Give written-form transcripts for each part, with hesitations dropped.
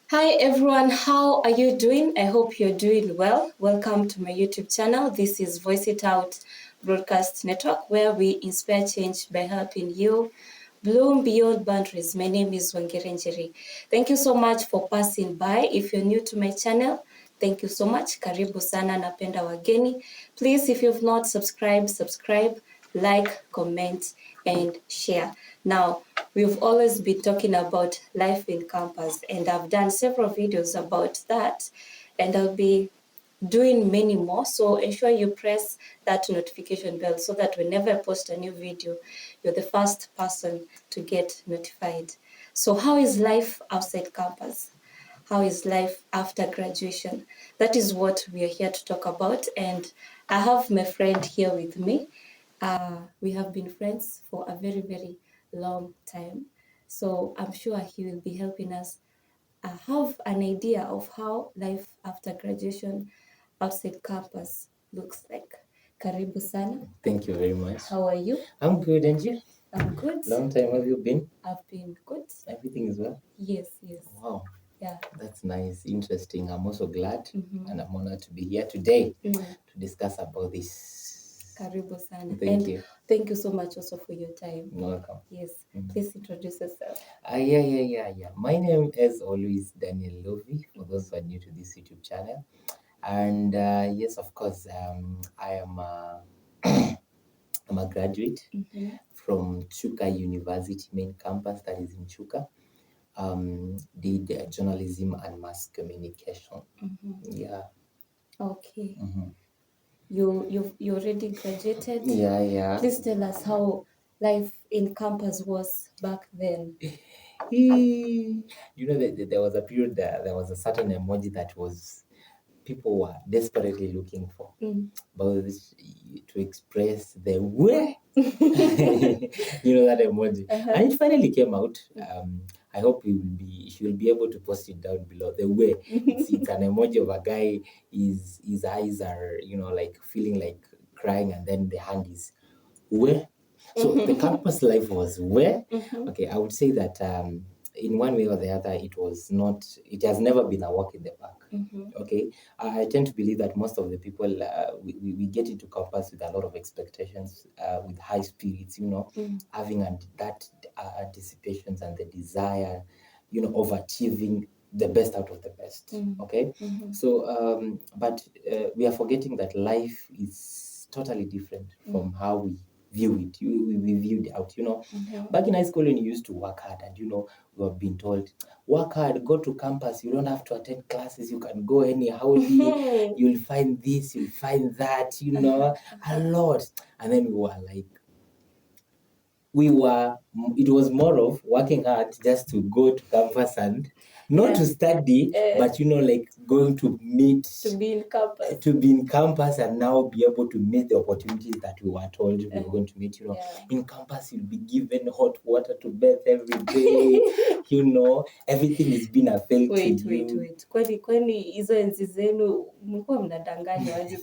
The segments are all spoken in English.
Hi everyone, how are you doing? I hope you're doing well. Welcome to my YouTube channel. This is Voice It Out Broadcast Network, where we inspire change by helping you bloom beyond boundaries. My name is Wangere Njeri. Thank you so much for passing by. If you're new to my channel, thank you so much. Karibu sana, napenda wageni. Please, if you've not subscribe, like, comment, and share. Now, we've always been talking about life in campus, and I've done several videos about that, and I'll be doing many more. So ensure you press that notification bell so that whenever I post a new video, you're the first person to get notified. So how is life outside campus? How is life after graduation? That is what we are here to talk about. And I have my friend here with me. We have been friends for a very, very long time. So I'm sure he will be helping us have an idea of how life after graduation outside campus looks like. Karibu sana. Thank you very much. How are you? I'm good, and you? I'm good. Long time have you been? I've been good. Everything is well? Yes. Wow. Yeah. That's nice, interesting. I'm also glad and I'm honored to be here today to discuss about this. Karibu sana. Thank you. Thank you so much also for your time. You're welcome. Yes. Please introduce yourself. Yeah. My name is always Daniel Lovi, for those who are new to this YouTube channel. And yes, of course, I am I'm a graduate from Chuka University main campus, that is in Chuka. Did journalism and mass communication. Yeah. Okay. You already graduated? Yeah. Please tell us how life in campus was back then. You know, there was a period there was a certain emoji that was people were desperately looking for, but to express the way. You know that emoji, and it finally came out. I hope she will be able to post it down below. The way it's an emoji of a guy. His eyes are, like feeling like crying, and then the hand is where. So the campus life was where. Okay, I would say that in one way or the other, it has never been a walk in the park. Okay, I tend to believe that most of the people, we get into campus with a lot of expectations, with high spirits, having that anticipations and the desire, of achieving the best out of the best. Okay, so but we are forgetting that life is totally different from how we view it. We viewed out, back in high school when you used to work hard, and we have been told, work hard, go to campus, you don't have to attend classes, you can go anyhow, you'll find this, you'll find that, a lot. And then it was more of working hard just to go to campus and not to study, but like going to meet, to be in campus and now be able to meet the opportunities that we were told we were going to meet. In campus you'll be given hot water to bathe every day. Everything is being a fail to you. Wait. Kwani hizo enzi zenu mlikuwa mnadanganywa aje?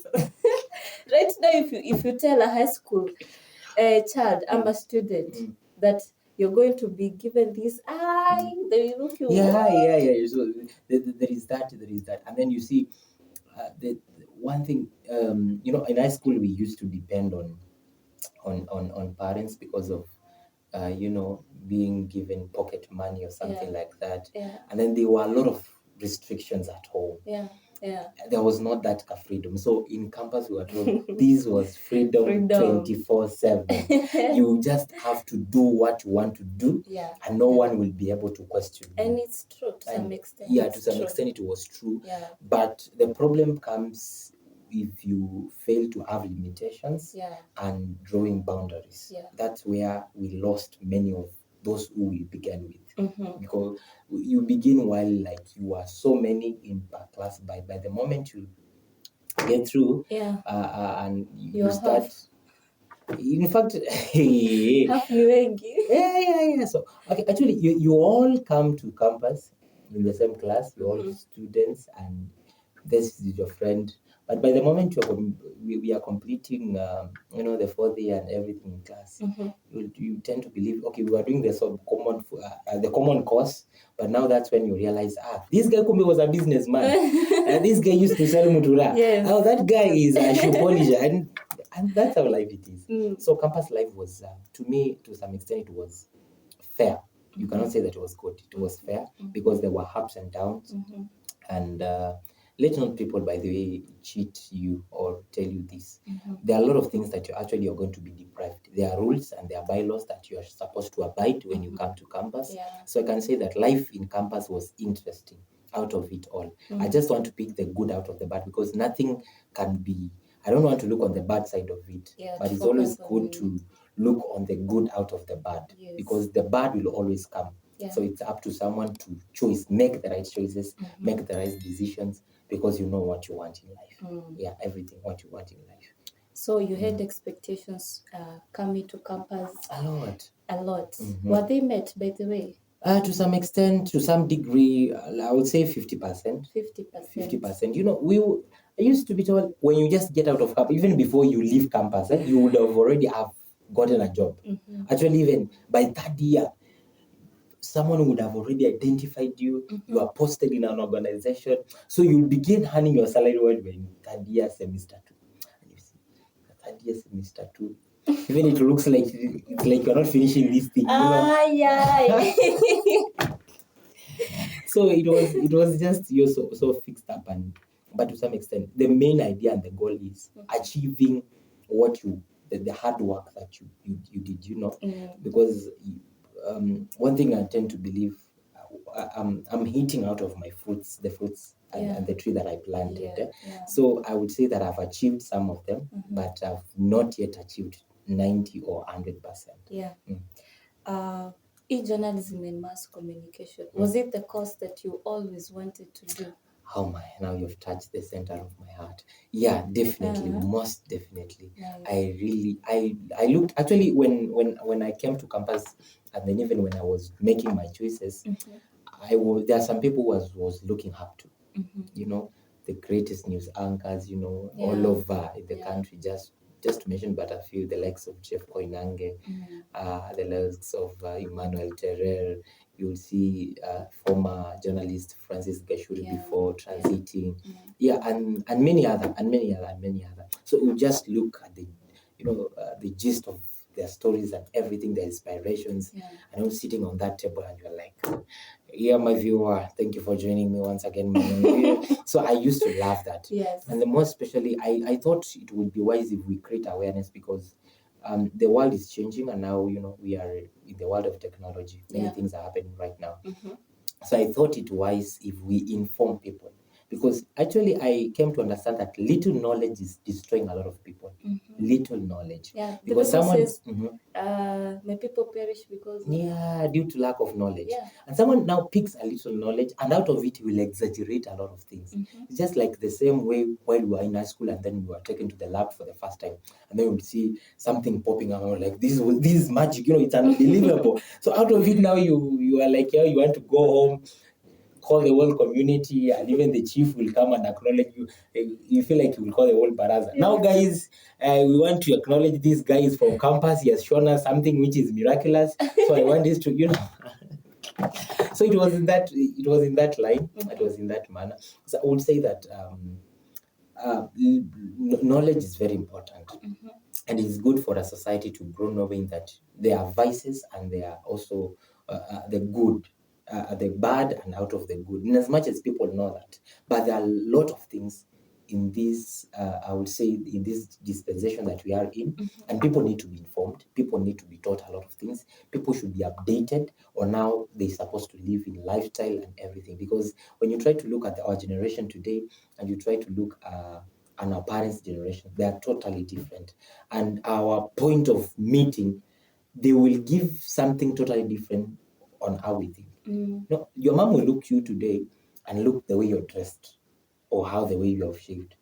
Right now if you tell a high school child, I'm a student, that you're going to be given this, they look you. Yeah. So there is that, and then you see the one thing, in high school we used to depend on parents because of being given pocket money or something like that. And then there were a lot of restrictions at home. There was not that freedom. So in campus we were told this was freedom 24/7. You just have to do what you want to do, and no one will be able to question you. And it's true to some extent. Yeah, to some extent it was true. But the problem comes if you fail to have limitations and drawing boundaries. That's where we lost many of those who we began with. Because you begin while you are so many in per class, by the moment you get through, and you start in fact yeah. So okay, actually you all come to campus in the same class, you're all students, and this is your friend But by the moment we are completing, the 4th year and everything in class, you tend to believe, okay, we are doing the common course, but now that's when you realize, this guy Kumbe was a businessman, and this guy used to sell mutura. Yes. Oh, that guy is a shoe polisher, and that's how life it is. So campus life was, to me, to some extent, it was fair. You cannot say that it was good. It was fair because there were ups and downs, and let not people, by the way, cheat you or tell you this. There are a lot of things that you're going to be deprived. There are rules and there are bylaws that you are supposed to abide when you come to campus. Yeah. So I can say that life in campus was interesting out of it all. I just want to pick the good out of the bad, because nothing can be, I don't want to look on the bad side of it, but it's always good to look on the good out of the bad, because the bad will always come. So it's up to someone to choose, make the right choices, make the right decisions, because you know what you want in life. Yeah, everything what you want in life. So you had expectations coming to campus? A lot. Were they met, by the way? To some extent, to some degree, I would say 50%. 50%. I used to be told, when you just get out of campus, even before you leave campus, you would have already have gotten a job. Actually, even by 3rd year, someone would have already identified you. You are posted in an organization, so you begin earning your salary when you're in 3rd year semester 2. And you see, 3rd year semester 2, even it looks like it's like you're not finishing this thing. Yeah. So it was just, you're so fixed up, but to some extent, the main idea and the goal is achieving what the hard work that you did, because one thing I tend to believe, I'm eating out of my fruits, the fruits and the tree that I planted. So I would say that I've achieved some of them, but I've not yet achieved 90 or 100%. Yeah. E-journalism and mass communication, was it the course that you always wanted to do? Oh my, now you've touched the center of my heart. Yeah, definitely, most definitely. Nice. I looked, actually, when I came to campus, and then even when I was making my choices, there are some people who was looking up to, the greatest news anchors, all over the country, just to mention but a few, the likes of Jeff Koinange, the likes of Emmanuel Terrer. You'll see former journalist Francis Gashuri before transiting, and many other. So you just look at the gist of their stories and everything, their inspirations, and I'm sitting on that table, and you're like, yeah, my viewer, thank you for joining me once again. So I used to love that. Yes. And the more especially, I thought it would be wise if we create awareness, because the world is changing, and now we are in the world of technology. Many things are happening right now. So I thought it wise if we inform people, because actually I came to understand that little knowledge is destroying a lot of people. Little knowledge. Yeah, because someone says, may people perish because due to lack of knowledge. Yeah. And someone now picks a little knowledge, and out of it will exaggerate a lot of things. It's just like the same way while we were in high school, and then we were taken to the lab for the first time, and then we'll see something popping out like this is magic, it's unbelievable. So out of it now you are like, you want to go home, call the whole community, and even the chief will come and acknowledge you. You feel like you will call the whole baraza. Now, guys, we want to acknowledge this guy is from campus. He has shown us something which is miraculous. So I want this to, So it was in that line. It was in that manner. So I would say that knowledge is very important. And it's good for a society to grow, knowing that there are vices and there are also the good, the bad, and out of the good. In as much as people know that, but there are a lot of things in this, I would say, in this dispensation that we are in, and people need to be informed. People need to be taught a lot of things. People should be updated on how they're supposed to live in lifestyle and everything. Because when you try to look at our generation today, and you try to look and our parents' generation, they are totally different. And our point of meeting, they will give something totally different on how we think. No, your mom will look you today and look the way you're dressed, or how the way you have shaved.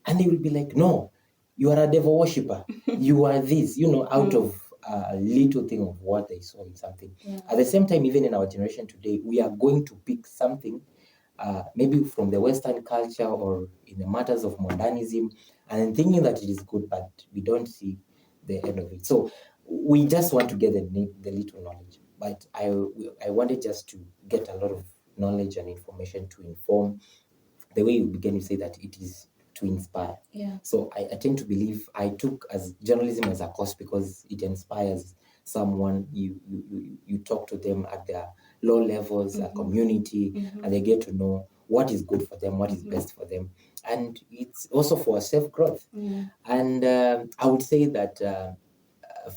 And they will be like, no, you are a devil worshiper. You are this, out of a little thing of what they saw in something. At the same time, even in our generation today, we are going to pick something maybe from the Western culture or in the matters of modernism, and thinking that it is good, but we don't see the end of it. So we just want to get the little knowledge. But I wanted just to get a lot of knowledge and information to inform. The way you begin to say that it is to inspire. Yeah. So I tend to believe I took as journalism as a course because it inspires someone. You talk to them at their low levels, a community, and they get to know what is good for them, what is best for them, and it's also for self growth. And I would say that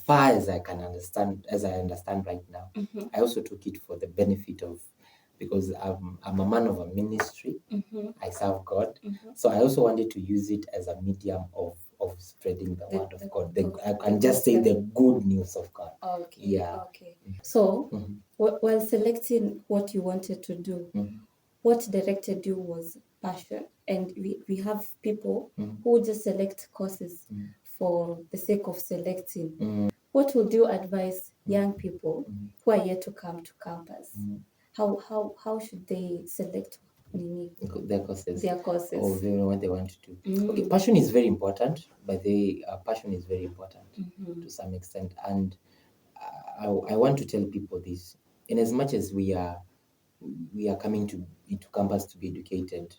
far as I understand right now, I also took it for the benefit of, because I'm a man of a ministry. I serve God. So I also wanted to use it as a medium of spreading the word of God. I can just say the good news of God. Okay. Yeah. Okay. So while selecting what you wanted to do, what directed you was passion. And we have people who just select courses for the sake of selecting. What would you advise young people who are yet to come to campus? How should they select their courses? their courses? Or what they want to do. Okay, passion is very important, but passion is very important to some extent. And I want to tell people this. In as much as we are coming to campus to be educated,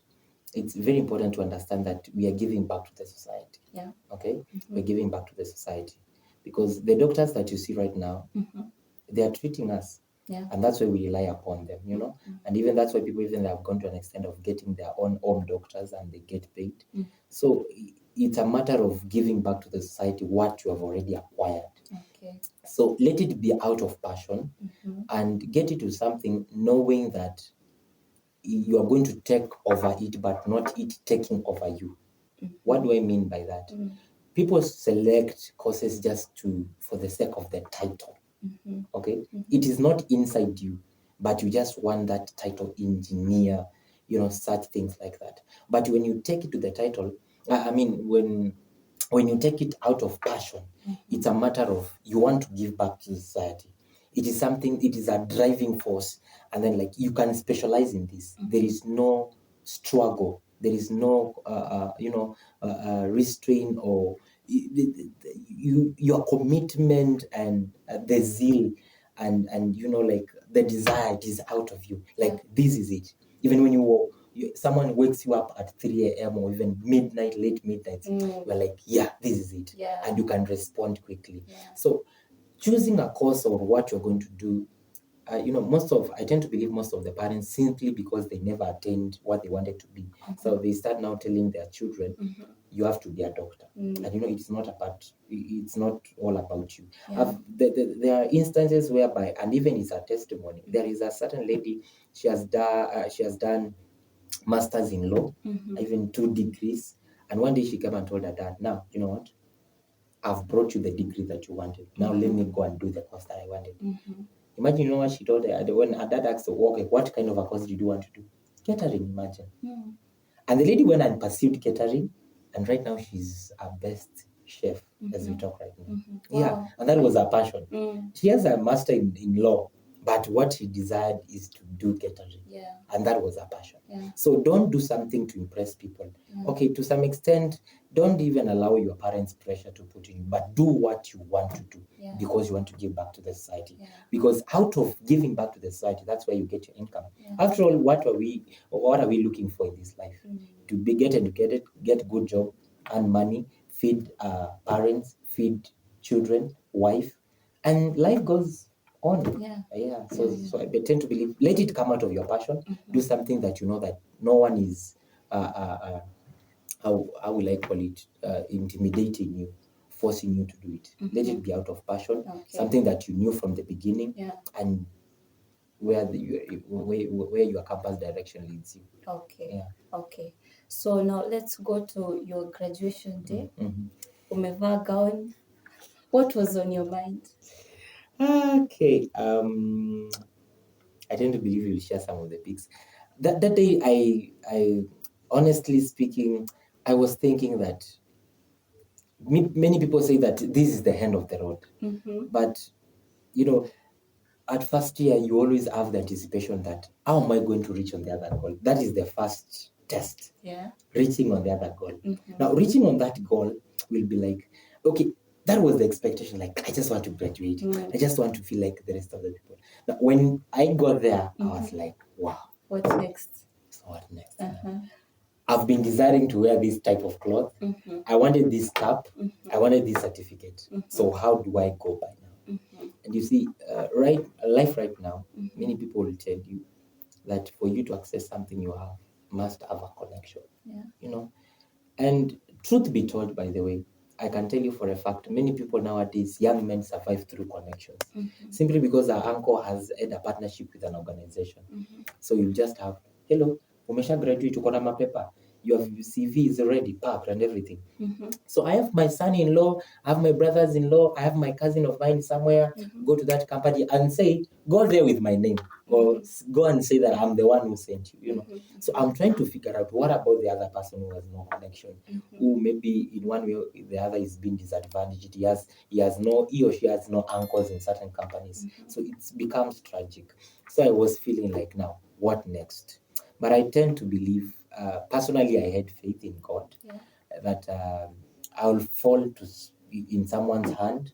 it's very important to understand that we are giving back to the society. Yeah. Okay? We're giving back to the society. Because the doctors that you see right now, they are treating us. Yeah. And that's why we rely upon them, you know. And even that's why people even have gone to an extent of getting their own home doctors and they get paid. So it's a matter of giving back to the society what you have already acquired. Okay. So let it be out of passion and get it to something knowing that you are going to take over it, but not it taking over you. What do I mean by that? People select courses just for the sake of the title. Okay? It is not inside you, but you just want that title, engineer, such things like that. But when you take it to the title, when you take it out of passion, it's a matter of you want to give back to society. It is a driving force. And then you can specialize in this. There is no struggle. There is no, restraint or your commitment and the zeal and the desire, it is out of you. This is it. Even when someone wakes you up at 3 a.m. or even late midnight, you're like, yeah, this is it. Yeah. And you can respond quickly. Yeah. So choosing a course or what you're going to do, I tend to believe most of the parents, simply because they never attained what they wanted to be. So they start now telling their children, you have to be a doctor. And it's not all about you. Yeah. There are instances whereby, and even it's a testimony, there is a certain lady, she has done masters in law, even 2 degrees. And one day she came and told her dad, now, you know what? I've brought you the degree that you wanted. Now let me go and do the course that I wanted. Imagine, what she told her when her dad asked her, okay, what kind of a course did you want to do? Catering, imagine. And the lady went and pursued catering, and right now she's our best chef as we talk right now. Yeah, Wow. and that was her passion. She has a master in law, but what she desired is to do catering. Yeah. And that was her passion. Yeah. So don't do something to impress people. Yeah. Okay, to some extent, don't even allow your parents' pressure to put in you, but do what you want to do. Yeah. Because you want to give back to the society. Yeah. Because out of giving back to the society, that's where you get your income. Yeah. After all, what are we looking for in this life? To get educated, get a good job, earn money, feed parents, feed children, wife, and life goes on. Yeah. So I tend to believe, let it come out of your passion. Do something that you know that no one is how will I call it, intimidating you, forcing you to do it. Let it be out of passion. Okay. Something that you knew from the beginning. Yeah. And where your campus direction leads you. Okay. Yeah. Okay. So now let's go to your graduation day. Umevaa gown. What was on your mind? Okay. I tend to believe you'll share some of the pics. That day, I honestly speaking, I was thinking that many people say that this is the end of the road. But at first year, you always have the anticipation that how am I going to reach on the other goal? That is the first test. Yeah. Reaching on the other goal. Now, reaching on that goal will be like, okay, that was the expectation. Like, I just want to graduate. I just want to feel like the rest of the people. Now, when I got there, I was like, wow. What's next? So what next? I've been desiring to wear this type of cloth. I wanted this cap. I wanted this certificate. So how do I go by now? And you see, life right now, many people will tell you that for you to access something you must have a connection. Yeah. You know, and truth be told, by the way, I can tell you for a fact, many people nowadays, young men survive through connections, simply because our uncle has had a partnership with an organization. So you just have, hello, umesha graduate, uko na mapepa, your CV is already packed and everything. So I have my son-in-law, I have my brothers-in-law, I have my cousin of mine somewhere, go to that company and say, go there with my name, or go and say that I'm the one who sent you, you know. So I'm trying to figure out what about the other person who has no connection, who maybe in one way or the other is being disadvantaged. He or she has no uncles in certain companies. So it becomes tragic. So I was feeling like, now, what next? But I tend to believe, personally, I had faith in God, that I will fall in someone's hand,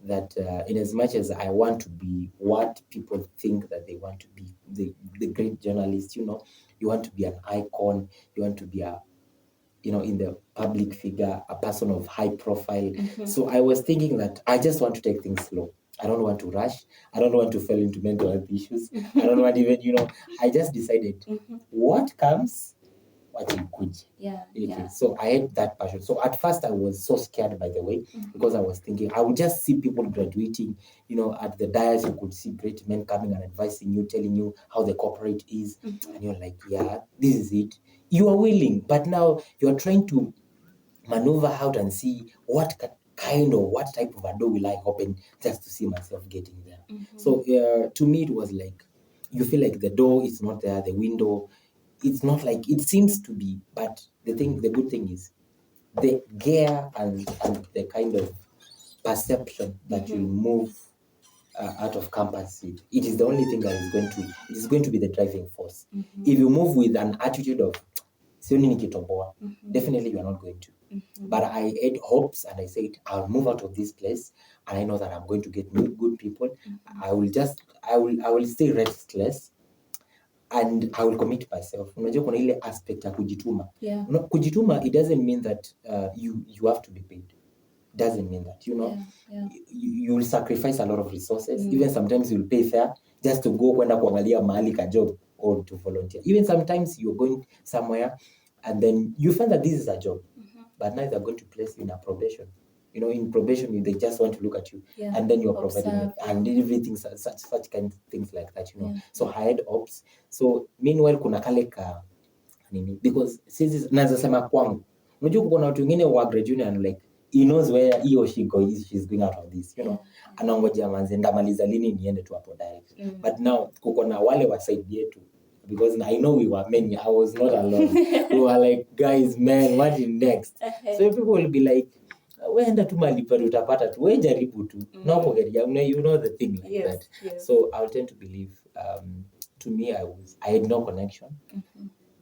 that in as much as I want to be what people think that they want to be, the great journalist, you know, you want to be an icon, you want to be in the public figure, a person of high profile. So I was thinking that I just want to take things slow. I don't want to rush. I don't want to fall into mental health issues. I don't want even, I just decided what comes, what you could. Yeah. Okay. Yeah. So I had that passion. So at first I was so scared, by the way, because I was thinking I would just see people graduating, at the dais. You could see great men coming and advising you, telling you how the corporate is. And you're like, yeah, this is it. You are willing, but now you're trying to maneuver out and see what kind or what type of a door will I open just to see myself getting there. So to me, it was like, you feel like the door is not there, the window, it's not like it seems to be. But the good thing is the gear and the kind of perception that you move out of campus with, it is the only thing that is going to be the driving force. If you move with an attitude of sioni nikitoboa, definitely you are not going to. But I had hopes, and I said, I'll move out of this place, and I know that I'm going to get new good people. I will stay restless, and I will commit myself. Unajua kuna ile aspect ya kujituma. Yeah. Kujituma, it doesn't mean that you have to be paid. Doesn't mean that, you will sacrifice a lot of resources. Even sometimes you'll pay fair just to go kwenda kuangalia mahali ka job or to volunteer. Even sometimes you're going somewhere and then you find that this is a job, but now they're going to place you in a probation. In probation, they just want to look at you, and then you're providing and everything, such kind of things like that. So I had hopes. So meanwhile, kuna kale ka nini, because sisi naweza sema kwangu, unajua kuna watu wengine wa graduate and like he knows where he or she's going out of this, anaongojea manze ndamaliza lini niende tu hapo direct. But now kuko na wale wa side yetu, because I know we were many, I was not alone. We were like, guys, man, what is next? So people will be like, weenda tu mali pale utapata tu, we jaribu tu, no forget, the thing like that. Yes. So I tend to believe, to me, I had no connection.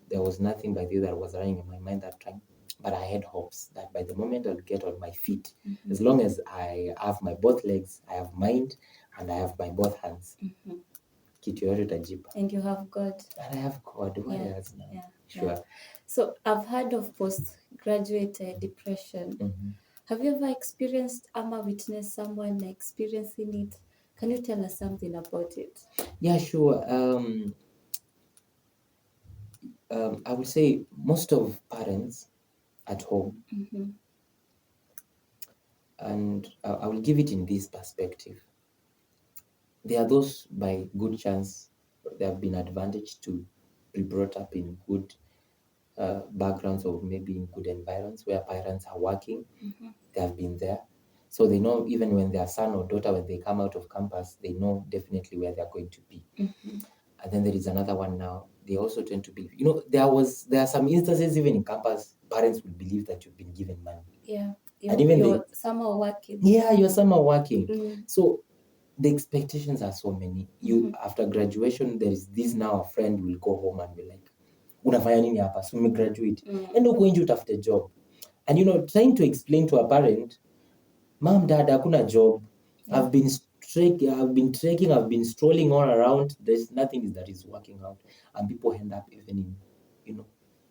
There was nothing by the that was running in my mind that time, but I had hopes that by the moment I'll get on my feet, as long as I have my both legs, I have mind, and I have my both hands. Kitu yote tajipa. And you have God. And I have God. What else now? Yeah. Sure. Yeah. So I've heard of postgraduate depression. Have you ever experienced or witnessed someone experiencing it? Can you tell us something about it? Yeah, sure. I would say most of parents at home, and I will give it in this perspective. There are those by good chance they have been advantaged to be brought up in good backgrounds, or maybe in good environments where parents are working. They have been there. So they know even when their son or daughter, when they come out of campus, they know definitely where they're going to be. And then there is another one now. They also tend to be, there are some instances even in campus, parents will believe that you've been given money. Yeah. And even you're summer working. Yeah, you're summer working. So the expectations are so many. You after graduation, there is this now a friend will go home and be like, unafanya nini hapa? So you graduate. Enda uko nje utafute job. And trying to explain to a parent, mom, dad, hakuna job. Yeah. I've been trekking, I've been strolling all around. There's nothing that is working out. And people end up even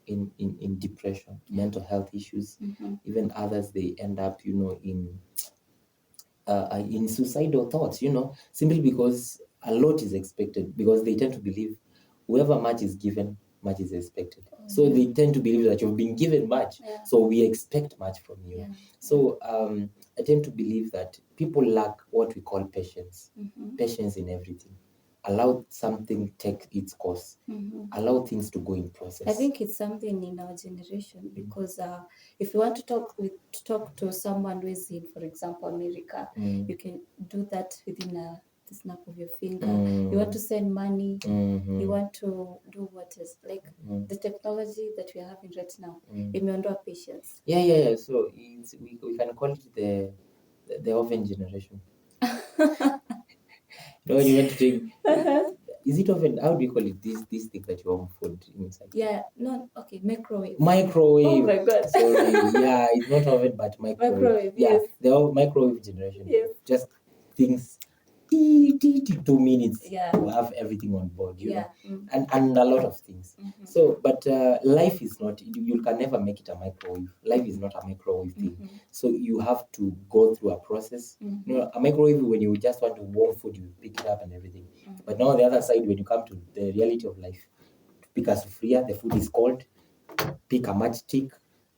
in depression, mental health issues. Even others, they end up, in suicidal thoughts, simply because a lot is expected, because they tend to believe whoever much is given, much is expected. So they tend to believe that you've been given much, so we expect much from you. So I tend to believe that people lack what we call patience. Patience in everything. Allow something take its course. Allow things to go in process. I think it's something in our generation, because if you want to talk to someone who is in, for example, America, you can do that within the snap of your finger. You want to send money, you want to do what is like the technology that we are having right now. Imeondoa patience. Yeah. So we can call it the oven generation. You want to take. Is it oven? How do you call it? This thing that you warm food inside? Yeah, no, okay, microwave. Microwave. Oh my God. Sorry. Yeah, it's not oven, but microwave. Microwave, yeah, yes. The microwave generation. Yes. Just things. 2 minutes to have everything on board, you know, and a lot of things. So, but life is not. You can never make it a microwave. Life is not a microwave thing. So you have to go through a process. A microwave, when you just want to warm food, you pick it up and everything. But now on the other side, when you come to the reality of life, pick a sufuria, the food is cold. Pick a matchstick,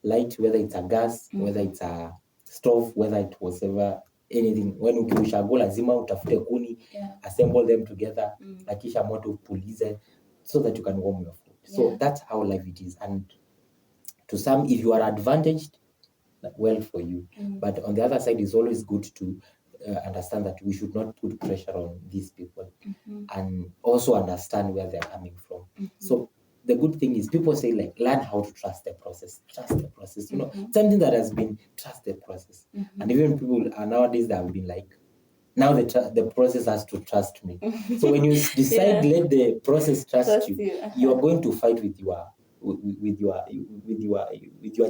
light, whether it's a gas, whether it's a stove, whether it was ever anything. When ukishago lazima utafute kuni, assemble them together, na kisha moto upulize, so that you can warm your food. So that's how life it is. And to some, if you are advantaged, well for you. But on the other side, it's always good to understand that we should not put pressure on these people, and also understand where they're coming from. So the good thing is, people say, like, learn how to trust the process. Trust the process. You know, something that has been, trust the process. And even people are nowadays that have been like, now the process has to trust me. So when you decide, let the process trust you, you are going to fight with your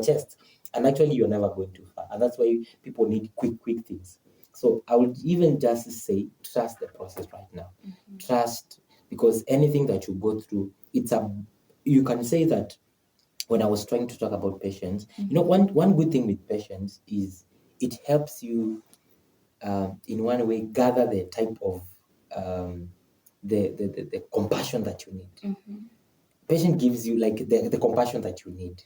chest, and actually you're never going too far. And that's why people need quick things. So I would even just say, trust the process right now. Trust, because anything that you go through, you can say that. When I was trying to talk about patience, you know, one good thing with patience is it helps you in one way gather the type of the compassion that you need. Patience gives you like the compassion that you need,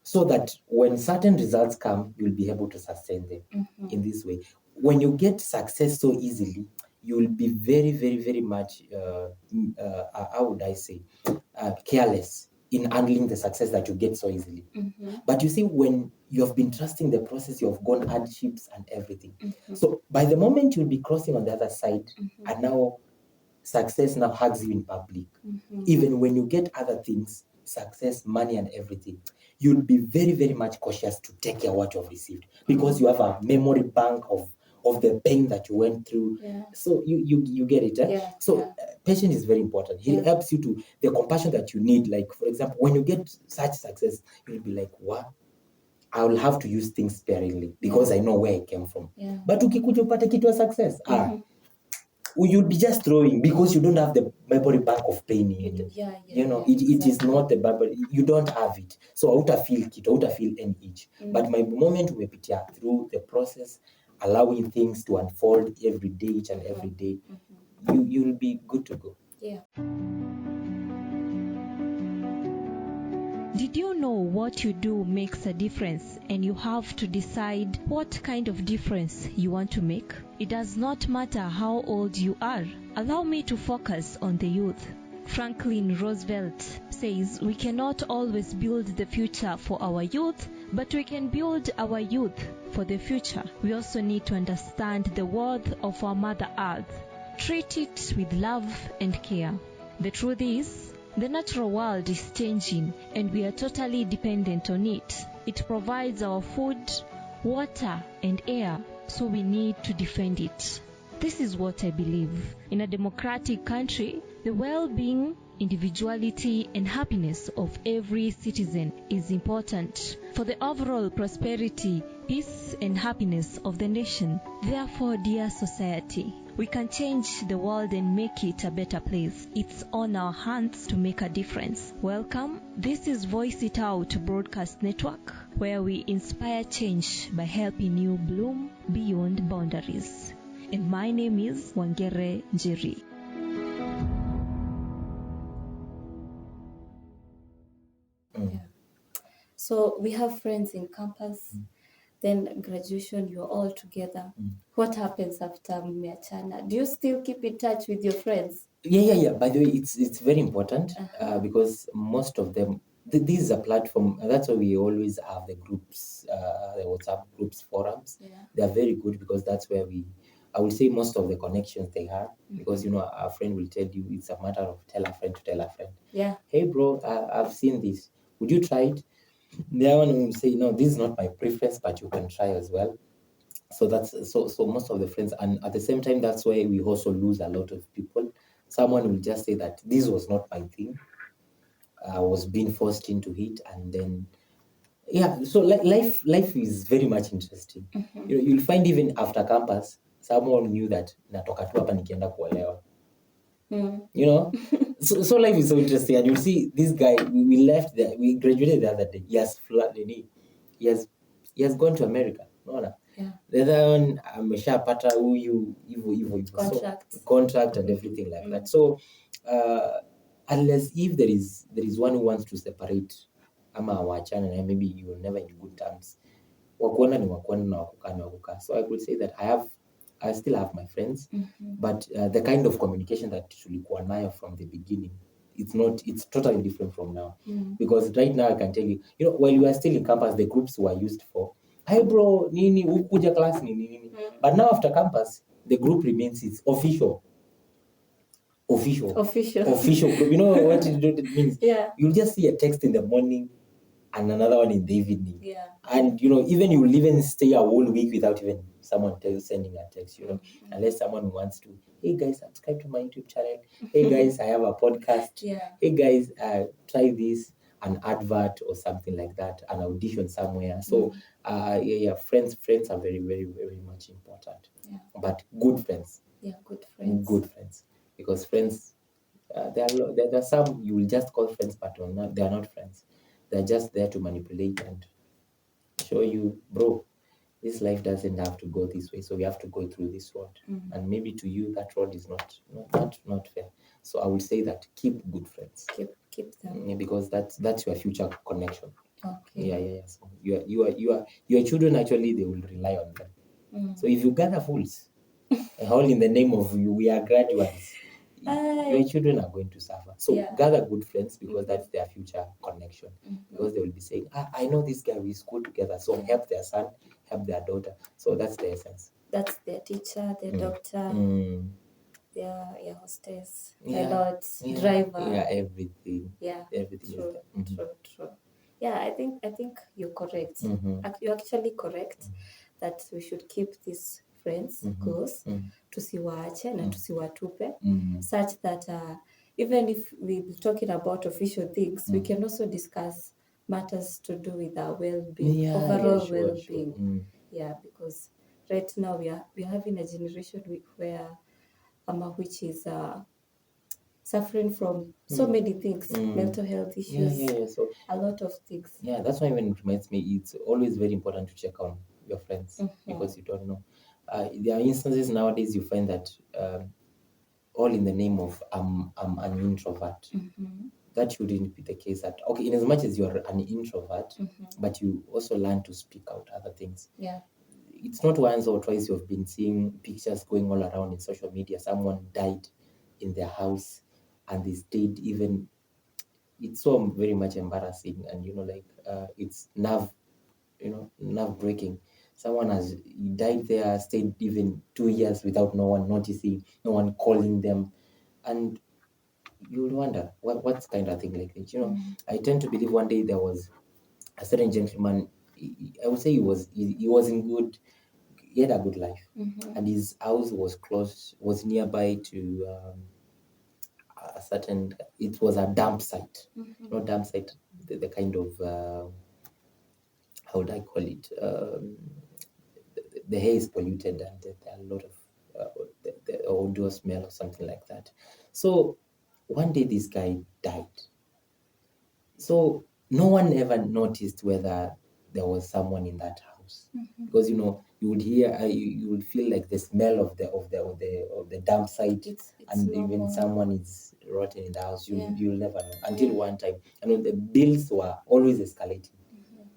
so that when certain results come, you'll be able to sustain them in this way. When you get success so easily, you'll be very, very, very much how would I say, careless in handling the success that you get so easily. But you see, when you have been trusting the process, you have gone hardships and everything. So by the moment you'll be crossing on the other side, and now success now hugs you in public. Even when you get other things, success, money and everything, you'll be very, very much cautious to take care of what you've received, because you have a memory bank of the pain that you went through. So you get it. So patience is very important. It helps you to the compassion that you need. Like, for example, when you get such success, you'll be like, what? I will have to use things sparingly, because I know where I came from. But ukikuja upate kitu ya success, you'll be just throwing, because you don't have the memory bank of pain in you. It is not the memory, you don't have it. So hautafeel kitu, hautafeel any itch. But my moment umepitia through the process, allowing things to unfold every day, each and every day, you'll be good to go. Did you know what you do makes a difference, and you have to decide what kind of difference you want to make? It does not matter how old you are. Allow me to focus on the youth. Franklin Roosevelt says we cannot always build the future for our youth, but we can build our youth for the future. We also need to understand the worth of our Mother Earth. Treat it with love and care. The truth is, the natural world is changing, and we are totally dependent on it. It provides our food, water, and air, so we need to defend it. This is what I believe. In a democratic country, the well-being, individuality, and happiness of every citizen is important for the overall prosperity, peace, and happiness of the nation. Therefore, dear society, we can change the world and make it a better place. It's on our hands to make a difference. Welcome. This is Voice It Out Broadcast Network, where we inspire change by helping you bloom beyond boundaries. And my name is Wangere Njeri. Yeah. So we have friends in campus, then graduation, you're all together. What happens after mmeachana? Do you still keep in touch with your friends? Yeah. By the way, it's very important because most of them, this is a platform. That's why we always have the groups, the WhatsApp groups, forums. Yeah. They are very good because that's where I will say most of the connections they have. Because a friend will tell you, it's a matter of tell a friend to tell a friend. Yeah. Hey bro, I've seen this. Would you try it? The other one will say, no, this is not my preference, but you can try as well. So that's so most of the friends, and at the same time, that's why we also lose a lot of people. Someone will just say that this was not my thing. I was being forced into it, and then so life is very much interesting. You'll find even after campus, someone knew that natoka tu hapa nikienda kuolewa. So life is so interesting, and you'll see this guy. We left there. We graduated the other day. He has gone to America. Unaona? Yeah. The other one ameshapata huyu hivyo contract and everything like that. So unless if there is one who wants to separate ama wachana na maybe you will never in good terms, wakuona ni wakuona na wakukaa ni wakukaa. So I could say that I still have my friends, but the kind of communication that tulikuwa nayo from the beginning, it's totally different from now. Because right now I can tell you, while we were still in campus, the groups were used for, hi bro, nini, ukuja class nini. But now after campus, the group remains, it's official. Group. You know what it means? Yeah. You'll just see a text in the morning and another one in the evening. Yeah. And even you will even stay a whole week without even someone sending a text, unless someone wants to, hey guys, subscribe to my YouTube channel. Hey guys, I have a podcast. Yeah. Hey guys, try this, an advert or something like that, an audition somewhere. So friends are very, very, very much important. Yeah. But good friends. Yeah, good friends. Good friends. Because friends, there are some you will just call friends, but they are not friends. They're just there to manipulate and show you, bro, this life doesn't have to go this way, so we have to go through this road. And maybe to you that road is not fair. So I would say that keep good friends. Keep them. Because that's your future connection. Okay. Yeah. So your children, actually, they will rely on them. So if you gather fools, all in the name of we are graduates, your children are going to suffer. So gather good friends, because that's their future connection. Because they will be saying, I know this guy, we school together, so help their son, help their daughter. So that's the essence. That's their teacher, their doctor, their hostess, pilot, driver. Yeah, everything. Yeah, everything true, is there. True. Yeah, I think you're correct. You're actually correct that we should keep these friends close, tusiwaache na tusiwatupe, such that even if we'll be talking about official things, we can also discuss matters to do with our well-being, overall well-being. Sure. Yeah, because right now we are having a generation where which is suffering from so many things, mental health issues, so a lot of things. Yeah, that's why when it reminds me, it's always very important to check on your friends, because you don't know. There are instances nowadays you find that all in the name of I'm an introvert. That shouldn't be the case. In as much as you're an introvert, but you also learn to speak out other things. Yeah. It's not once or twice you've been seeing pictures going all around in social media. Someone died in their house and they stayed even. It's so very much embarrassing, and it's nerve breaking. Someone has died there, stayed even 2 years without no one noticing, no one calling them, and you would wonder what's kind of thing like that. I tend to believe one day there was a certain gentleman. I would say he was in good. he had a good life, and his house was nearby to a certain. It was a dump site, not dump site, the kind of how would I call it? The air is polluted, and there are a lot of the odor smell or something like that. So one day this guy died. So no one ever noticed whether there was someone in that house, because you would hear, you would feel like the smell of the dump site, and even someone is rotten in the house. You'll never know until one time. The bills were always escalating,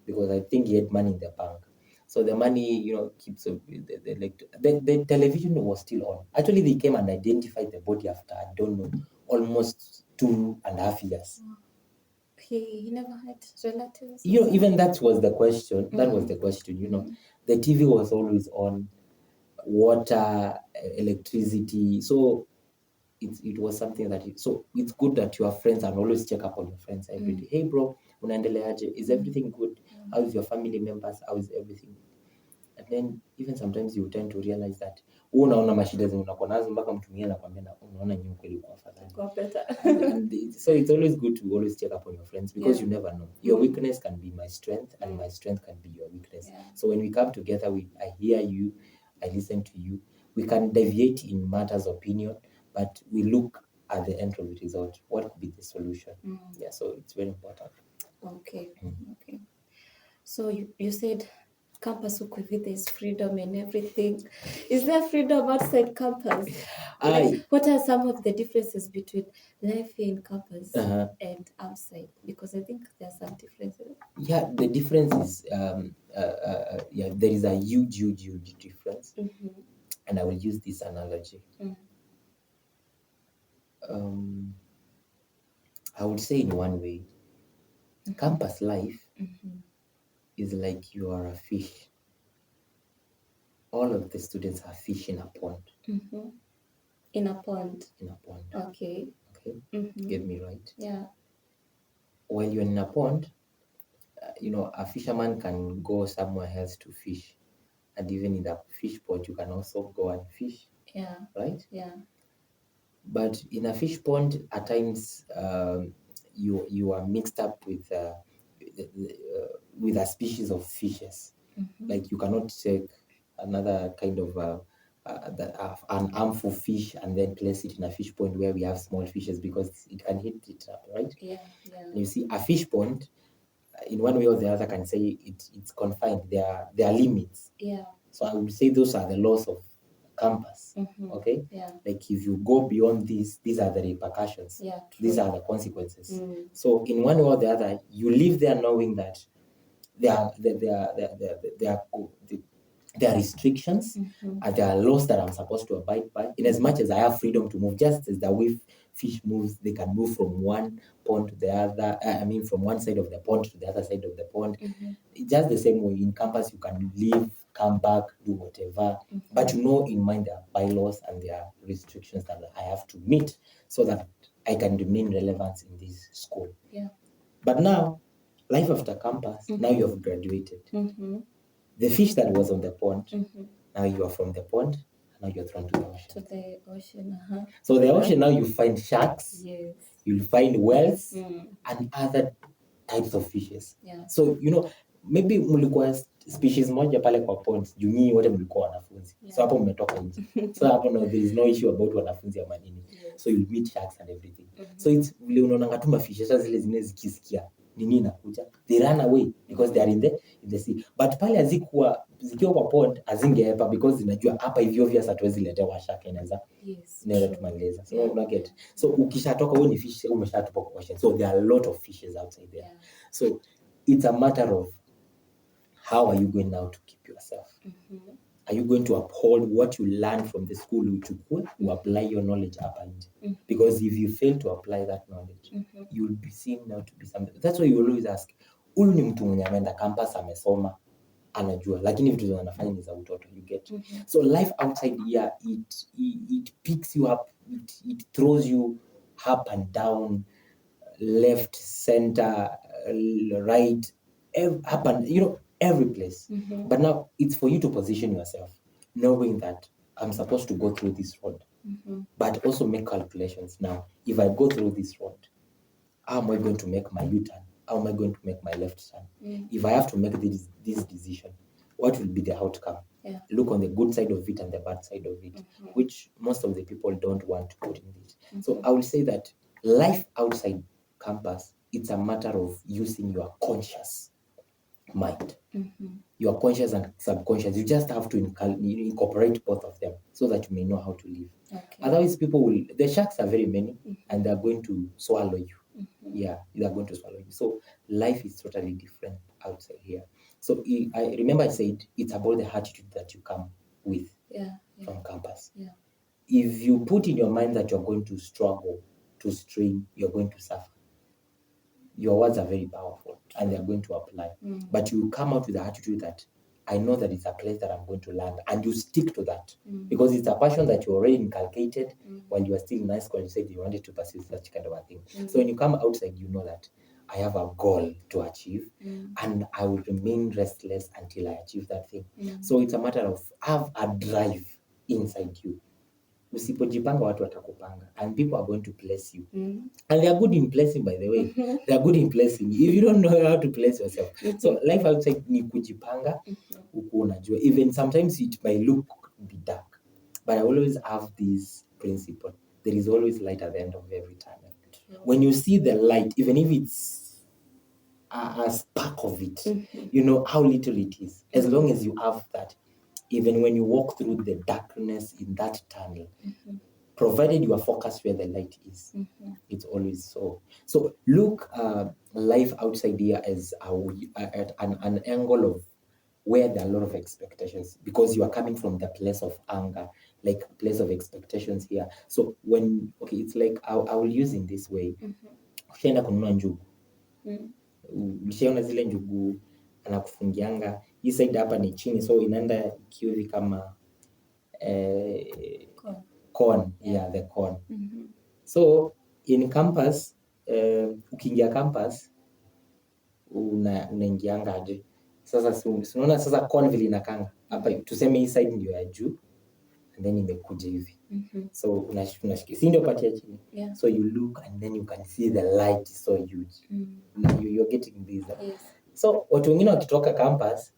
because I think he had money in the bank. So the money, keeps the television was still on. Actually, they came and identified the body after, I don't know, almost 2.5 years. He never had relatives. Even that was the question. That was the question. The TV was always on, water, electricity. So it was something that. So it's good that your friends, and always check up on your friends every day. Hey bro, unaendeleaje? Is everything good? How is your family members? How is everything? And then even sometimes you tend to realize that unaona mashida zenye unakuwa nazo, mpaka mtu mwingine anakuambia unaona nyinyi kweli uko afadhali. So it's always good to always check up on your friends, because you never know. Your weakness can be my strength, and my strength can be your weakness. So when we come together, I hear you, I listen to you. We can deviate in matters of opinion, but we look at the end of the result. What could be the solution? Yeah, so it's very important. Okay. Okay. So you said campus huku hivi there's freedom and everything. Is there freedom outside campus? What are some of the differences between life in campus and outside? Because I think there are some differences. Yeah, the difference is there is a huge difference. And I will use this analogy. I would say in one way, campus life is like you are a fish. All of the students are fish in a pond. In a pond. In a pond. Okay. Get me right? Yeah. While you're in a pond, a fisherman can go somewhere else to fish, and even in the fish pond, you can also go and fish. Yeah. Right? Yeah. But in a fish pond, at times you are mixed up with a species of fishes. Like you cannot take another kind of an harmful fish and then place it in a fish pond where we have small fishes, because it can hit it up, right? Yeah. And you see, a fish pond, in one way or the other, can say it's confined. There are limits. Yeah. So I would say those are the laws of campus. Okay? Yeah. Like if you go beyond these are the repercussions. Yeah. These are the consequences. So in one way or the other, you live there knowing that there are restrictions, and there are laws that I'm supposed to abide by. In as much as I have freedom to move, just as the way fish moves, they can move from one pond to the other. From one side of the pond to the other side of the pond. Just the same way in campus, you can leave, come back, do whatever. But in mind there are bylaws and there are restrictions that I have to meet so that I can remain relevant in this school. Yeah. But now, life after campus, now you have graduated. The fish that was on the pond, now you are from the pond, and now you're thrown to the ocean. To the ocean, So the ocean, now you find sharks, yes. You'll find whales, and other types of fishes. Yeah. So, maybe mlikuwa species moja pale kwa pond, juu nyinyi wote mlikuwa wanafunzi. Yeah. So hapo mmetoka nje. So hapo there is no issue about wanafunzi ama nini. Yes. So you'll meet sharks and everything. So it's vile unaona tu mafishes zile zingine zikisikia nini inakuja, they run away because they are in the sea. But pale zikiwa kwa pond azingeepa, because zinajua hapa hivi obvious hatuwezi letewa shark, inaweza tumaliza. So una get. So ukishatoka wewe ni fish, umeshatoka kwa ocean. So there are a lot of fishes outside there. Yeah. So it's a matter of how are you going now to keep yourself? Are you going to uphold what you learn from the school you apply your knowledge up and because if you fail to apply that knowledge, you'll be seen now to be something. That's why you always ask, huyu ni mtu mwenye ameenda campus amesoma anajua, lakini vitu zile anafanya ni za utoto, you get. So life outside here, it picks you up, it throws you up and down, left, center, right, up and every place. But now it's for you to position yourself. knowing that I'm supposed to go through this road, but also make calculations. Now, if I go through this road, how am I going to make my U-turn? How am I going to make my left turn? If I have to make this decision, what will be the outcome? Look on the good side of it and the bad side of it, which most of the people don't want to put in it. So I will say that life outside campus, it's a matter of using your conscious mind. Your conscious and subconscious, you just have to incorporate both of them so that you may know how to live. Otherwise, the sharks are very many, and they're going to swallow you. Yeah, they're going to swallow you. So life is totally different outside here. So I remember I said it's about the attitude that you come with from campus. If you put in your mind that you're going to struggle, to strain, you're going to suffer, your words are very powerful and they're going to apply. But you come out with the attitude that I know that it's a place that I'm going to land, and you stick to that because it's a passion that you already inculcated while you were still in high school. You said you wanted to pursue such kind of a thing. So when you come outside, you know that I have a goal to achieve and I will remain restless until I achieve that thing. So it's a matter of have a drive inside you. Usipojipanga watu watakupanga, and people are going to place you. And they are good in placing, by the way. They are good in placing if you don't know how to place yourself. So life outside ni kujipanga, uko unajua. Even sometimes it might look be dark, but I always have this principle: there is always light at the end of every tunnel. When you see the light, even if it's a spark of it, you know how little it is. As long as you have that, even when you walk through the darkness in that tunnel, provided you are focused where the light is, it's always so. So look life outside here as at an angle of where there are a lot of expectations, because you are coming from the place of anger, like a place of expectations here. So it's like I will use in this way. Ushaenda kununua njugu. Ushaona zile njugu anakufungianga hii side hapa ni chini, so inaenda kivi kama corn. Yeah, the corn. So in campus, ukiingia campus unaingianga aje? Sasa unaona sasa corn vile inakanga hapa, tuseme hii side ndio ya juu and then imekuja hivi. So unashika si ndio pati ya chini. So you look and then you can see the light is so huge. You're getting this. Yes. So watu wengine wakitoka campus,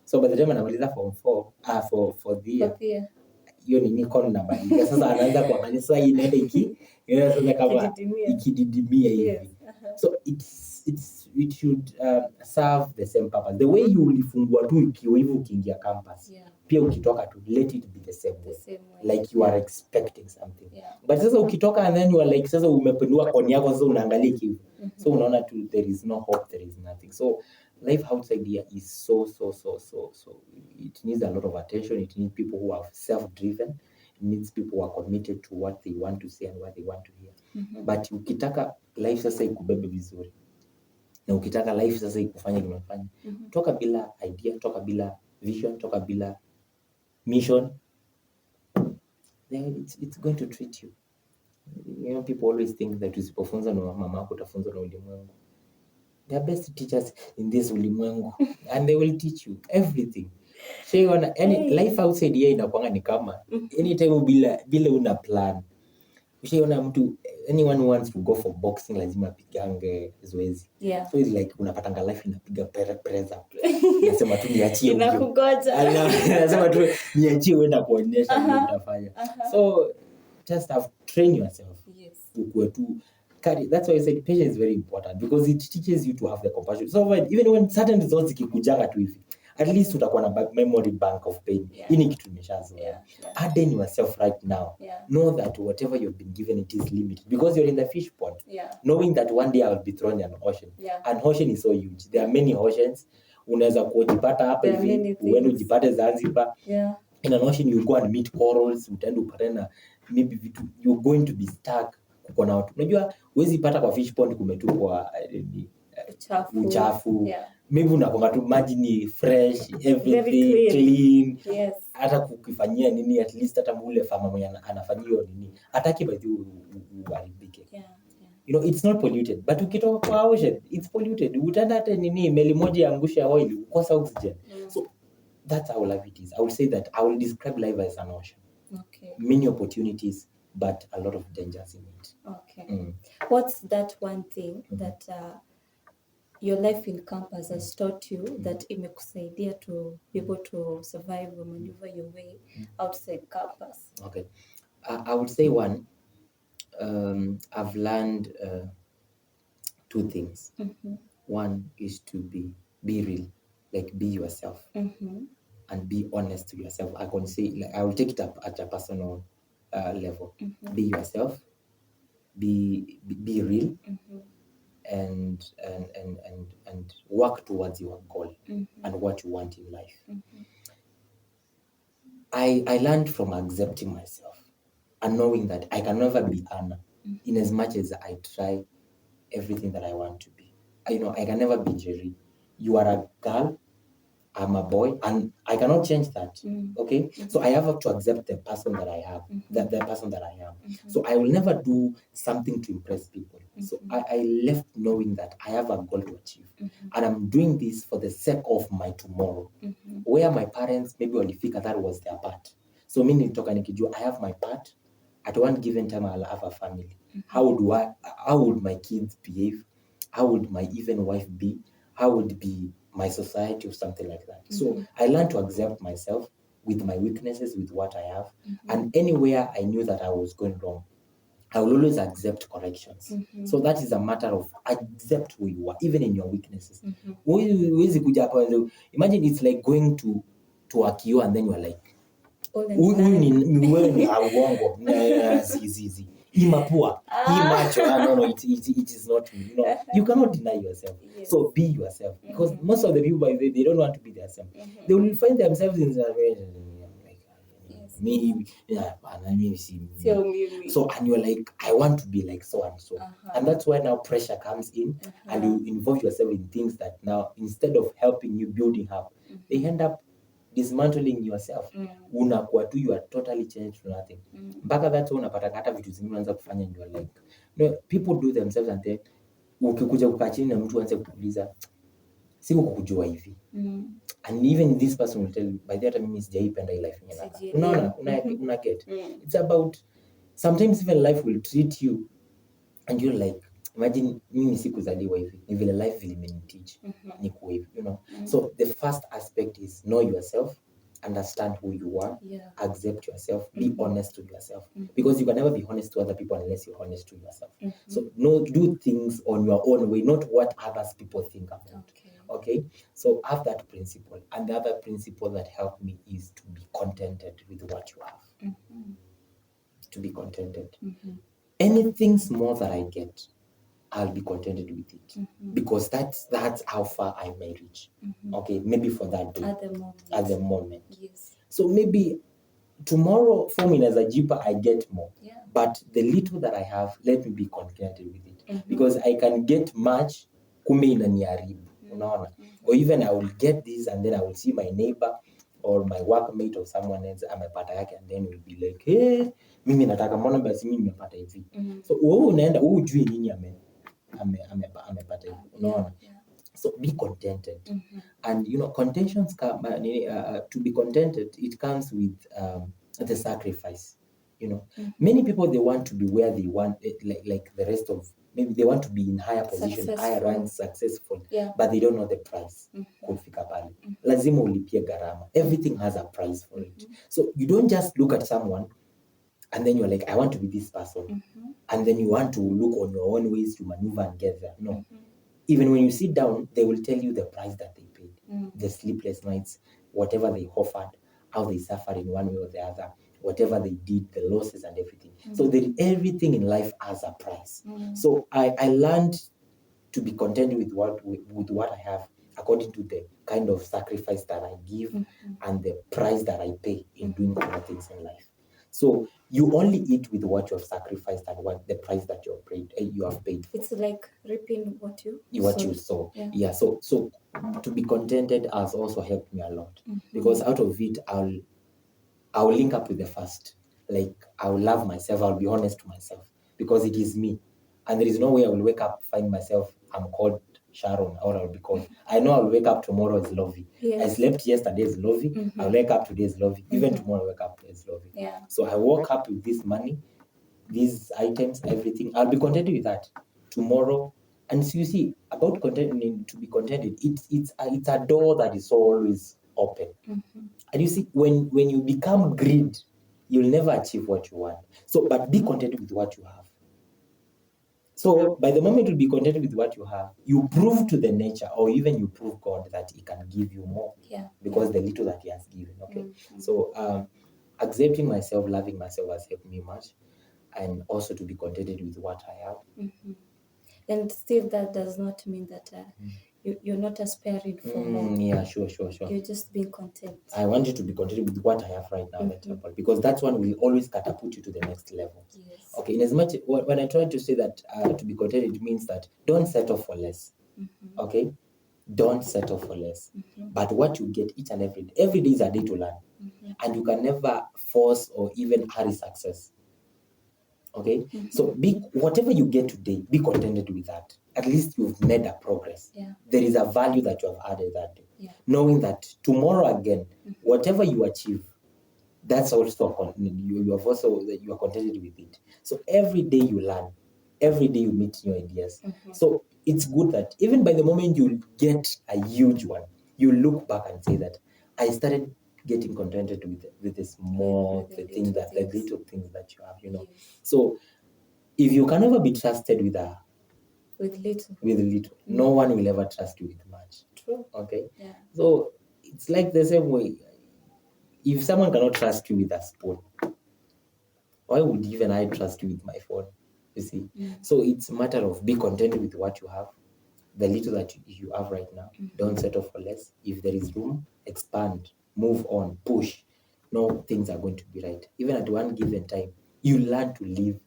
so by the time anamaliza form 4 for the year, hiyo ni Nikon na badilika. Sasa anaanza kuangalia sasa hii inaenda sasa kama ikididimia hivi. So it should serve the same purpose. The way you ulifungua tu ikiwa hivi ukiingia campus, pia ukitoka tu let it be the same way. Like you are expecting something. But sasa ukitoka and then you are like sasa umepindua koni yako, sasa unaangalia hivi. So unaona tu there is no hope, there is nothing. So life outside here is so it needs a lot of attention. It needs people who are self-driven. It needs people who are committed to what they want to say and what they want to hear. But ukitaka life sasa ikubebe vizuri, na ukitaka life sasa ikufanye kimefanya, toka bila idea, toka bila vision, toka bila mission, then it's going to treat you. You know, people always think that usipofunza na mama yako utafunza na ulimwengu. They are best teachers in this ulimwengu and they will teach you everything. So life outside here inakuanga ni kama anytime bila una plan. Ushaona mtu, anyone who wants to go for boxing lazima apigange zoezi. So it's like unapatanga life inapiga press up. Nasema tu niachie huyo. Inakugoja. Nasema tu niachie uenda kuonyesha ndio utafanya. So just train yourself. Ukue tu. That's why I said patience is very important, because it teaches you to have the compassion. So even when certain results zikikujanga tu hivi, at least utakuwa na memory bank of pain. Hii ni kitu nimeshazoea. Harden yourself right now. Know that whatever you've been given, it is limited, because you're in the fish pond. Knowing that one day I will be thrown in an ocean. An ocean is so huge. There are many oceans. Unaweza kujipata hapa hivi, uende ujipate Zanzibar. In an ocean you go and meet corals, utaenda upate na maybe you're going to be stuck. Kuko na watu. Unajua huwezi pata kwa fish pond kumetupwa uchafu. Maybe unakonga tu maji ni fresh, everything clean. Hata kukifanyia nini, at least hata mule farmer mwenye anafanyia nini, hataki by the uharibike. You know, it's not polluted. But ukitoka kwa ocean, it's polluted. Utaenda hata nini, meli moja yaangusha oil, ukosa oxygen. So that's how life it is. I would say that I will describe life as an ocean. Okay. Many opportunities, but a lot of dangers in it. Okay. What's that one thing that your life in campus has taught you that imekusaidia to be able to survive or maneuver your way outside campus? Okay. I would say one, I've learned two things. One is to be real, like be yourself and be honest to yourself. I can say, like, I will take it up at a personal level. Be yourself, be real, and work towards your goal and what you want in life. I learned from accepting myself and knowing that I can never be Anna in as much as I try everything that I want to be. I can never be Jerry. You are a girl, I'm a boy, and I cannot change that. Okay? So I have to accept the person that I have, the person that I am. So I will never do something to impress people. So I left knowing that I have a goal to achieve. And I'm doing this for the sake of my tomorrow. Where my parents maybe walifika, that was their part. So me nilitoka nikijua I have my part. At one given time I'll have a family. How would my kids behave? How would my even wife be? How would be my society or something like that? So I learned to accept myself with my weaknesses, with what I have. And anywhere I knew that I was going wrong, I will always accept corrections. So that is a matter of accept who you are, even in your weaknesses. Huwezi kuja hapa, imagine it's like going to a queue and then you are like, wewe ni auongo zizi imapua imacho. No, it is not me. You cannot deny yourself. Yes. So be yourself, because most of the people, they don't want to be themselves. They will find themselves in me. So and you're like, I want to be like so and so. And that's why now pressure comes in, and you involve yourself in things that now, instead of helping you building up, they end up dismantling yourself. Unakuwa tu, you are totally changed to nothing. Mpaka that's why unapata hata vitu zingine unaanza kufanya and you are like, people do themselves, and then ukikuja kukaa chini na mtu aanze kukuuliza siku kukujua hivi. And even this person will tell you, by the time mimi sijaipenda hii life yenyewe. Unaona, una get. It's about, sometimes even life will treat you and you're like, imagine mimi sikuzaliwa hivi, ni vile life vile imeniteach ni kuwa hivi, So the first aspect is know yourself, understand who you are, accept yourself, be honest to yourself, because you can never be honest to other people unless you're honest to yourself. So do things on your own way, not what others people think about. Okay? So have that principle. And the other principle that helped me is to be contented with what you have. To be contented. Anything small that I get, I'll be contented with it, because that's how far I may reach. Okay, maybe for that day, at the moment. Yes. So maybe tomorrow, for me as a jeeper, I get more. But the little that I have, let me be contented with it, because I can get much, kume inaniharibu, unaona. Or even I will get this, and then I will see my neighbor or my workmate or someone else amepata yake, and then we'll be like, hey, mimi nataka, mbona basi mimi nimepata hivi. So wewe unaenda ujui nini amepata hivi, unaona. So be contented. And contentions come, to be contented, it comes with the sacrifice. Many people, they want to be where they want, like the rest of, maybe they want to be in higher position, higher rank, successful, but they don't know the price. Kufika pale lazima ulipie gharama. Everything has a price for it. So you don't just look at someone and then you're like, I want to be this person, and then you want to look on your own ways to maneuver and get there. No. Even when you sit down, they will tell you the price that they paid, the sleepless nights, whatever they offered, how they suffered in one way or the other, whatever they did, the losses and everything. So everything in life has a price. So I learned to be content with what I have, according to the kind of sacrifice that I give and the price that I pay in doing other things in life. So you only eat with what you have sacrificed and what the price that you have paid for. It's like reaping what you sow. Yeah. So to be contented has also helped me a lot, because out of it I'll link up with the first. Like, I'll love myself, I'll be honest to myself, because it is me. And there is no way I will wake up, find myself, I'm called Sharon, or I'll be called. I know I'll wake up tomorrow as Lovey. Yes. I slept yesterday as Lovey. I'll wake up today as Lovey. Even tomorrow I'll wake up as Lovey. Yeah. So I woke up with this money, these items, everything. I'll be contented with that tomorrow. And so you see, about contented, to be contented, it's a door that is always open. And you see, when you become greed, you'll never achieve what you want. So, but be contented with what you have. So by the moment you be contented with what you have, you prove to the nature, or even you prove God, that He can give you more. Yeah. Because the little that He has given. Okay. So accepting myself, loving myself has helped me much, and also to be contented with what I have. And still, that does not mean that you're not aspiring for more. Yeah, sure. You're just being content. I want you to be contented with what I have right now, because that's one will always catapult you to the next level. Yes. Okay, in as much when I try to say that to be contented, it means that don't settle for less. Okay, don't settle for less. But what you get each and every day is a day to learn, and you can never force or even hurry success. Okay, so whatever you get today, be contented with that. At least you've made a progress. Yeah. There is a value that you have added that day. Yeah. Knowing that tomorrow again, whatever you achieve, that's also you have also you are contented with it. So every day you learn, every day you meet new ideas. So it's good that even by the moment you get a huge one, you look back and say that I started getting contented with the small, the things that the little things that you have, Yes. So if you can never be trusted with little, no one will ever trust you with much. True. Okay. Yeah. So it's like the same way. If someone cannot trust you with a spoon, why would even I trust you with my phone? You see? So it's a matter of be content with what you have, the little that you have right now. Don't settle for less. If there is room, expand, move on, push. No, things are going to be right. Even at one given time, you learn to live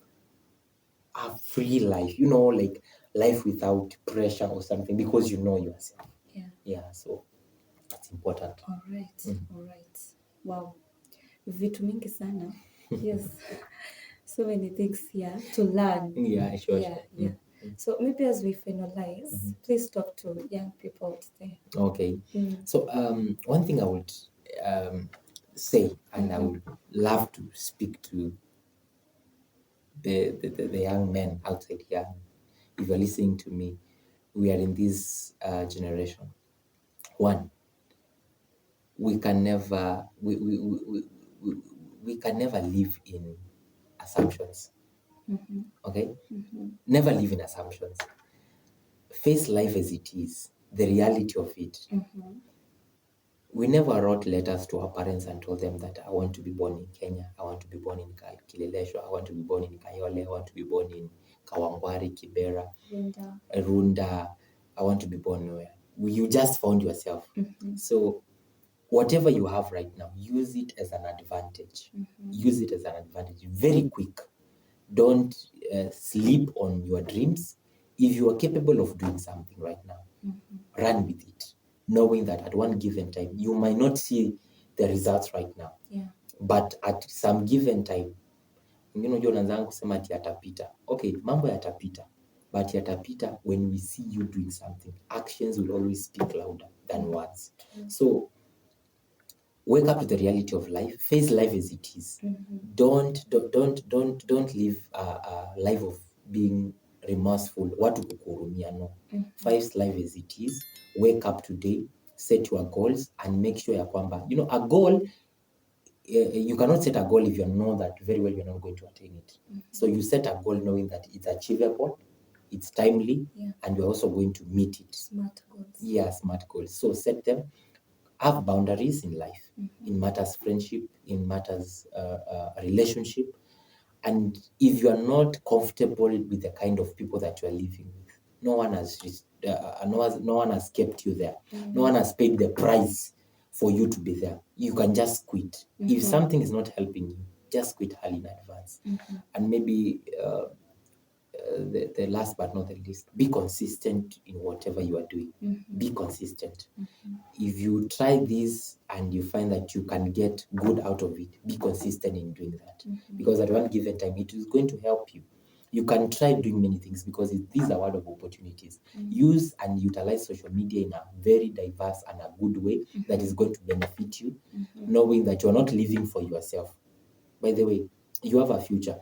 a free life, like life without pressure or something, because you know yourself. Yeah, so that's important. All right. Wow. Vitu mingi sana. Yes. So many things here to learn. Yeah, sure. Yeah. So maybe as we finalize, please talk to young people out there. Okay. So one thing I would say, and I would love to speak to the young men outside here. If you're listening to me, we are in this generation. One, we can never we can never live in assumptions. Okay? Never live in assumptions. Face life as it is, the reality of it. We never wrote letters to our parents and told them that I want to be born in Kenya, I want to be born in Kileleshwa, I want to be born in Kayole, I want to be born in Kawangware, Kibera, Runda, I want to be born where. You just found yourself. So whatever you have right now, use it as an advantage. Use it as an advantage. Very quick. Don't sleep on your dreams. If you are capable of doing something right now, run with it, knowing that at one given time, you might not see the results right now. But at some given time, unaanza kusema ati yatapita. Okay, mambo yatapita. But yatapita when we see you doing something. Actions will always speak louder than words. So wake up to the reality of life. Face life as it is. Don't live a life of being remorseful. Watu kukurumia, no. Face life as it is. Wake up today. Set your goals and make sure ya kwamba, a goal. You cannot set a goal if you know that very well you're not going to attain it. So you set a goal knowing that it's achievable, it's timely, and you're also going to meet it. Smart goals. Yeah, smart goals. So set them. Have boundaries in life, in matters friendship, in matters relationship. And if you are not comfortable with the kind of people that you are living with, no one has kept you there. No one has paid the price for you to be there. You can just quit. If something is not helping you, just quit early in advance. And maybe the last but not the least, be consistent in whatever you are doing. Be consistent. If you try this and you find that you can get good out of it, be consistent in doing that. Because at one given time, it is going to help you. You can try doing many things because these are word of opportunities. Use and utilize social media in a very diverse and a good way that is going to benefit you, knowing that you're not living for yourself. By the way, you have a future.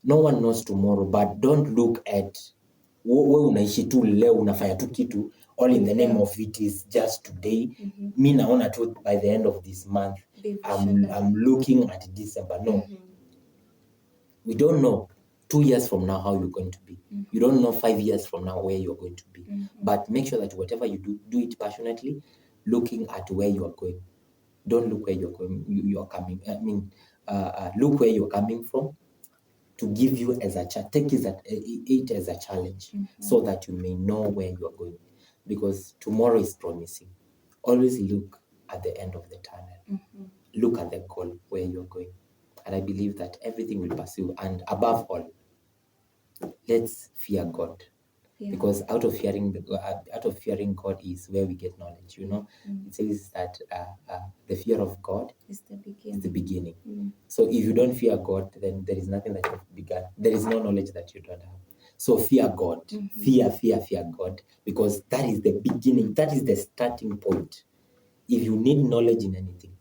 No one knows tomorrow, but don't look at wewe unaishi tu leo, unafanya tu kitu all in the name of it is just today. Mi naona tu by the end of this month I'm looking at December. No. We don't know 2 years from now how you're going to be. You don't know 5 years from now where you're going to be. But make sure that whatever you do it passionately, looking at where you are going. Don't look where you're going. You're coming. Look where you're coming from, to give you as a take it as a challenge, so that you may know where you are going, because tomorrow is promising. Always look at the end of the tunnel. Look at the goal where you're going, and I believe that everything will pursue. And above all, let's fear God. Because out of fearing God is where we get knowledge. It says that the fear of God is the beginning. So if you don't fear God, then there is nothing that you've begun. There is no knowledge that you don't have. So fear God. Fear God, because that is the beginning. That is the starting point. If you need knowledge in anything,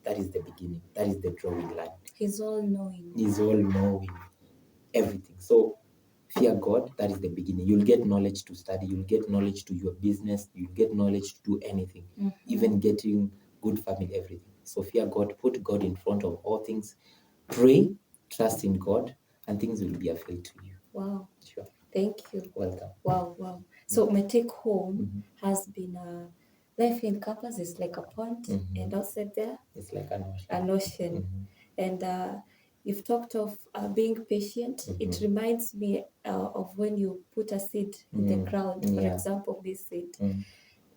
that is the beginning. That is the drawing line. He's all knowing. He's all knowing everything. So fear God, that is the beginning. You'll get knowledge to study, you'll get knowledge to your business, you'll get knowledge to do anything, even getting good family, everything. So fear God, put God in front of all things, pray, trust in God, and things will be a fill to you. Wow. Sure. Thank you. Welcome. Wow. So my take home has been life in campus is like a pond, and outside there it's like an ocean. An ocean. And you've talked of being patient. It reminds me of when you put a seed in the ground, for example, this seed,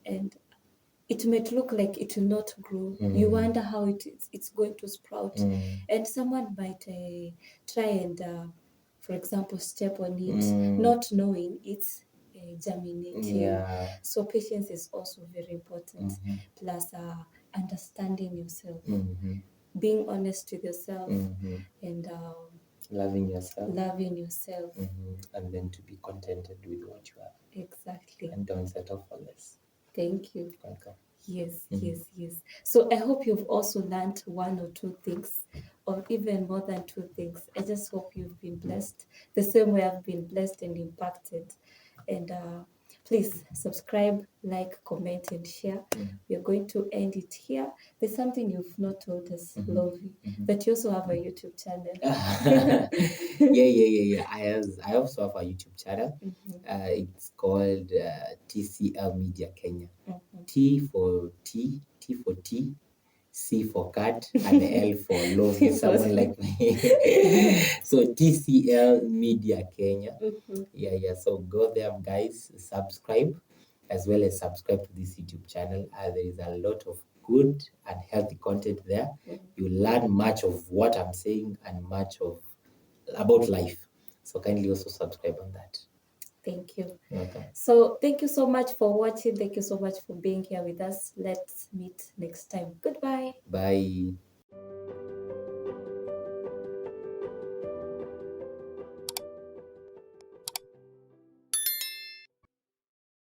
and it might look like it will not grow. You wonder how it's going to sprout, and someone might try and, for example, step on it, not knowing it's germinating. So patience is also very important. Plus understanding yourself, being honest with yourself, and loving yourself, and then to be contented with what you have. Exactly. And don't settle for less. Thank you. Welcome. Yes. So I hope you've also learned 1 or 2 things, or even more than 2 things. I just hope you've been blessed the same way I've been blessed and impacted. And please subscribe, like, comment, and share. We're going to end it here. There's something you've not told us, Lovey, but you also have a YouTube channel. Yeah. I also have a YouTube channel. It's called TCL Media Kenya. T for T for T, C for cat, and L for Lovey, someone like me. So TCL Media Kenya. Yeah. So go there, guys, subscribe, as well as subscribe to this YouTube channel. There is a lot of good and healthy content there. You learn much of what I'm saying and much about life. So kindly also subscribe on that. Thank you. You're welcome. So thank you so much for watching. Thank you so much for being here with us. Let's meet next time. Goodbye. Bye.